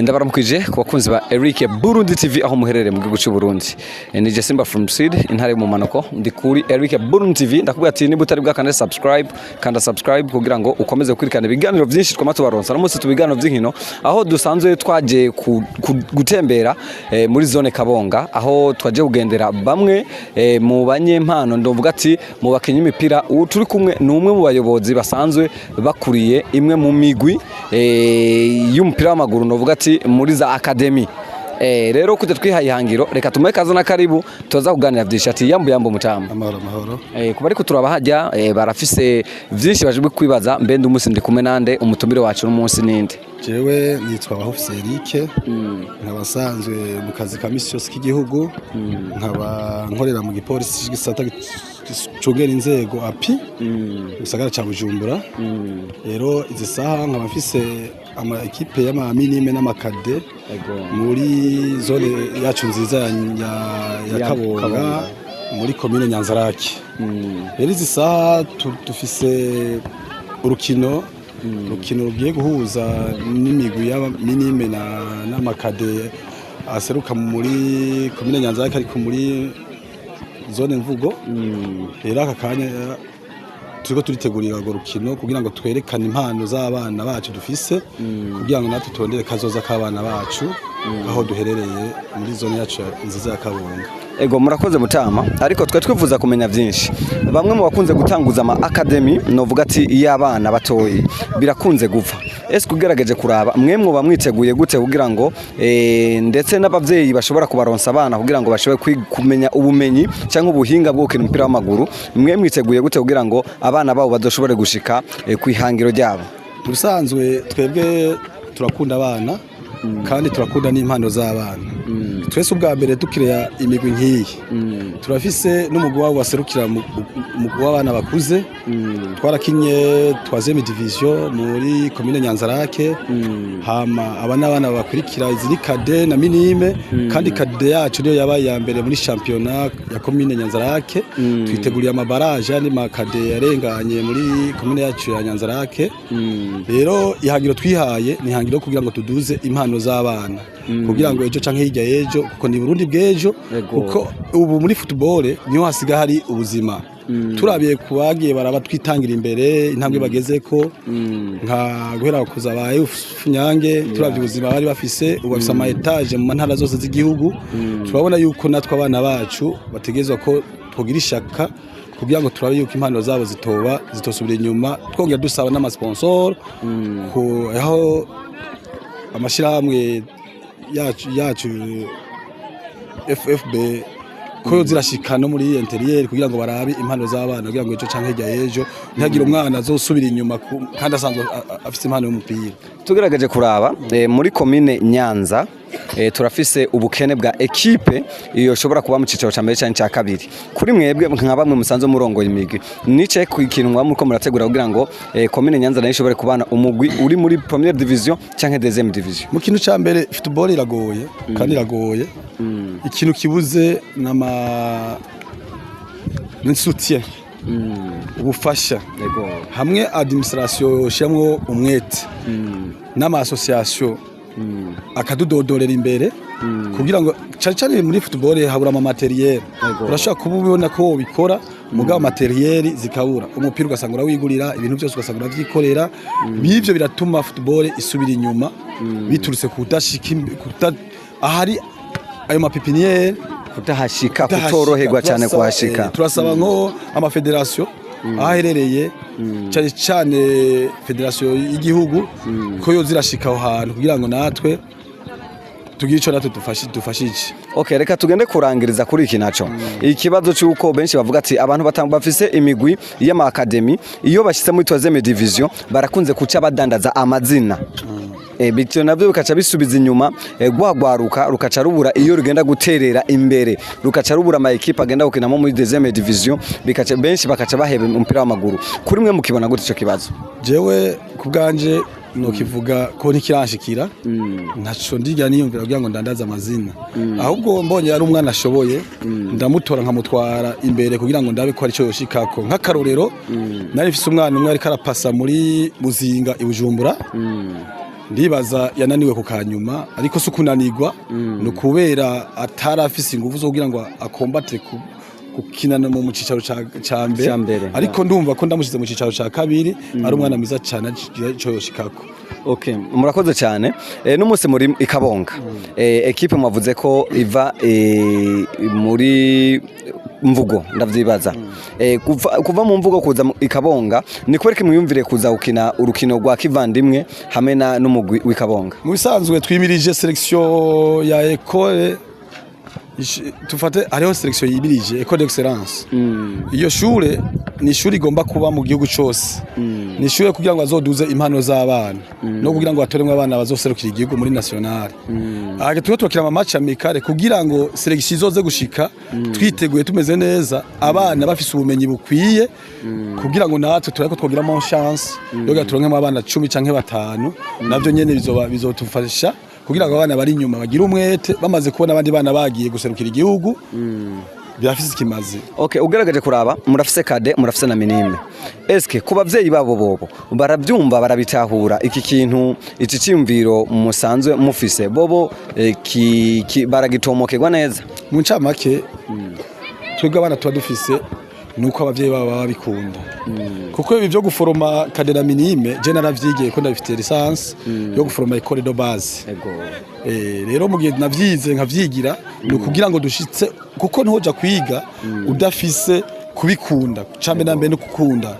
ndabaramukije ku bakunzi ba Eric Burundi TV aho muherereye mu gihugu cy'u Burundi. Ni Simba from Seed intare mu manoko ndi kuri Eric Burundi TV ndakubwira ati niba utari bwakane subscribe kanda subscribe kugira ngo ukomeze gukurikirana ibiganiro byinshi twama tubaronsa no munsi tubiganiro by'inkino aho dusanzwe twaje gutembera muri zone Kabonga aho twaje kugendera bamwe mu banyempano ndovuga ati mu bakinyi imipira turi kumwe n'umwe mu bayobozi basanzwe bakuriye imwe mu migwi y'umupira w'amaguru ndovuga ati muri za academy rero kute twihaye ihangiro reka tumuhe kaza na karibu tuza kuganira byinshi ati yambo mutamba amahoro kuba ariko turabahajya barafise byinshi baje kwibaza mbende umunsi ndi kumwe nande umutumire wacu n'umunsi ninde jewe nitwa Bahufse Eric nkabasanzwe mu kazi ka misi yose k'igihugu nkaba nkorera mu gipolisi gisata cungera inzego api gisagara ca Bujumbura rero izi saha nkaba mfise ama equipe y'ama minime n'amakade muri zone yacu nziza ya Kabonga muri commune Nyanzarake rero izi saha dufise urukino rugiye guhuza n'imigwi y'aba minime n'amakade aseruka muri commune Nyanzarake ariko muri zone Mvugo rero aka kanya turiko turitegurira urwo rukino kugira ngo twerekane impano z'abana bacu dufise kugira ngo natwe tondere kazoza k'abana bacu aho duherereye muri zone yacu nziza ya Kabonga. Ego murakoze mutama ariko twe twifuza kumenya byinshi bamwe mu bakunze gutanguza ama academy novuga ati y'abana batoyi birakunze gupfa ese kugerageje kuraba mwemwe bamwiteguye gute kugira ngo ndetse n'abavyeyi bashobora kubaronsa abana kugira ngo bashobore kumenya ubumenyi cyangwa ubuhinga bwo gukina umupira w'amaguru mwiteguye gute kugira ngo abana babo badoshobore gushika kwihangiro ryabo? Ubusanzwe twebwe turakunda abana kandi turakunda n'impano z'abana twese ubwa mbere dukireya imigwi nk'iyi turafise n'umugwi wabo baserukira mu w'abana bakuze twarakinye 3e division muri commune Nyanzarake hama abana bakurikira izini kade na minime kandi kade yacu niyo yabaye ya mbere muri championnat ya commune Nyanzarake twiteguriye amabaraje ni makade yarenganye muri commune yacu ya Nyanzarake rero ihangiro twihaye ni ihangiro kugira ngo tuduze impano z'abana kugira ngo ejo canke hirya ejo kuko ni Burundi bw'ejo kuko ubu muri football niho hasiga hari ubuzima turabiye kubagiye baraba twitangira imbere intambwe bagezeko nka guhera kuzabaye Nyange turavye ubuzima bari bafise ubu bafise ama etage mu ntara zose z'igihugu turabona yuko natwe abana bacu bategezwa ko twogira ishaka kugira ngo turabe yuko impano zabo zitosubira inyuma twongera dusaba n'amasponsor ko aho amashirahamwe yacu FFB ko zirashika no muri interieur kugira ngo barabe impano z'abana kugira ngo ejo canke hirya ejo ntihagire umwana azosubira inyuma kandi asanzwe afite impano y'umupira. Tugerageje kuraba muri commune Nyanza turafise ubukene bwa equipe iyo shobora kuba mu cicaro ca mbere cyane cya kabiri kuri mwebwe nka bamwe musanzwe murongoye imigwi nice kwikinwa muko murategura kugira ngo commune Nyanza nayo ishobore kubana umugwi uri muri première division canke deuxième division. Mu kintu ca mbere football iragoye kandi iragoye ikintu kibuze n'insoutien ubufasha hamwe administration shamwo umwete n'ama association akadudodorera imbere kugira ngo cyane muri football habura ama materiel urashaka kububona ko bikora mugabo materiel zikabura umupira ugasanga urawigurira ibintu byose ugasanga uvyikorera bivyo biratuma football isubira inyuma biturutse kudashika ahari ayo mapipiniere kutahashika kutoroherwa cyane kuhashika turasaba nko ama federation aherereye cyane federation y'igihugu ko yo zirashika aho hantu kugira ngo natwe tugira ico natwe dufashije. Okay, reka tugende kurangiriza kuri iki naco ikibazo cyuko benshi bavuga ati abantu bafise imigwi y'ama academy iyo bashyize muri 3e division barakunze kuca badandaza amazina bityo navyo bikaca bisubiza inyuma gwagwaruka rukaca rubura iyo rugenda guterera imbere rukaca rubura ama equipe agenda gukinamo muri 2e division bikaca benshi bakaca bahebe umupira w'amaguru kuri mwe mukibona gute ico kibazo? Jewe kubganje no kivuga ko ntikirashikira ntaco ndiga niyumvira kugira ngo ndandaza amazina ahubwo mbonye ari umwana ashoboye ndamutora nkamutwara imbere kugira ngo ndabe ko ari cyo yoshikako nk'akarorero nari mfise umwana umwe ari karapasa muri Muzinga i Bujumbura ndibaza yananiwe ku kanyuma ariko si ukunanirwa ni ukubera atarafise ingufu zo kugira ngo akombate gukinana mu cicaro ca mbere ariko ndumva ko ndamushize mu cicaro ca kabiri ari umwana mwiza cyane ico yoshikako. Okay, murakoze cyane. N'umunsi muri Ikabonga. Equipe mwavuze ko iva muri Mvugo ndavyibaza. Kuva mu Mvugo kuza Ikabonga ni kwereke mwiyumvire kuza gukina urukino rwa kivandimwe hamwe n'umugwi w'Ikabonga. Mu bisanzwe twimirije selection ya école tufate hariho selection yibirije école d'excellence. Iyo shure ni shure igomba kuba mu gihugu cyose. Ni shure kugira ngo azoduze impano z'abana no kugira ngo batoremwe abana bazoserukira igihugu muri national. Aha tuwe twakira ama match amicale kugira ngo selection izoze gushika twiteguye tumeze neza abana bafise ubumenyi bukwiye kugira ngo natwe turako twogiramo chance yo gaturonkemo abana 10 canke 5 navyo nyene bizotufasha kugira ngo abana bari inyuma bagira umwete bamaze kubona abandi bana bagiye guserukira igihugu birafise ikimazi. Okay, ugaragaje kuraba murafise kade murafise na minime. Eske ku bavyeyi babo bobo baravyumva barabitahura iki kintu iki cyumviro musanzwe mufise bobo baragitomokerwa neza mu ncamake twebwe abana tuba dufise nuko abavyeyi babo babikunda kuko ibi byo guforoma kade na minime je naravyigiye ko ndabifite licence yo guforoma école de base. Rero mu gihe navyize nkavyigira no kugira ngo dushitse kuko ntoja kwiga udafise kubikunda cambe nambe no kukunda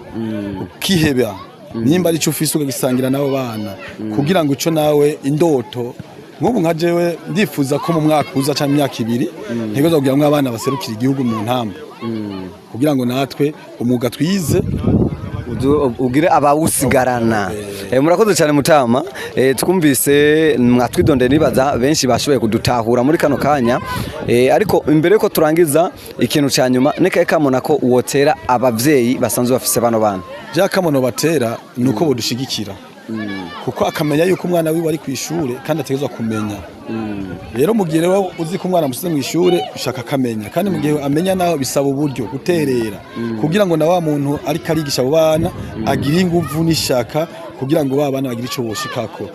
ukiheba nimba ari cyo ufise ugagisangira nabo bana kugira ngo ico nawe indoto nk'ubu nka jewe ndifuza ko mu mwaka uza cyangwa imyaka 2 ntegezo kugira ngo abana baserukira igihugu mu ntamba kugira ngo natwe umuga twize ugire abawusigarana. Murakoze cyane Mutama. Twumvise mwatwidonde nibaza benshi bashoboye kudutahura muri kano kanya. Ariko imbere ko turangiza ikintu cya nyuma nekaye kamona ko uwotera abavyeyi basanzwe bafise bano bana. Ja kamono batera nuko bodushigikira. Kuko akamenya yuko umwana wiwe ari kwishure kandi ategezwa kumenya. Rero mu gihe rero uzi ko umwana musize mu ishure ushaka kamenya kandi mu gihe amenya naho bisaba uburyo guterera kugira ngo na wa muntu ari karigisha abo bana agira inguvu n'ishaka kugira ngo ba bana bagire ico boshikako.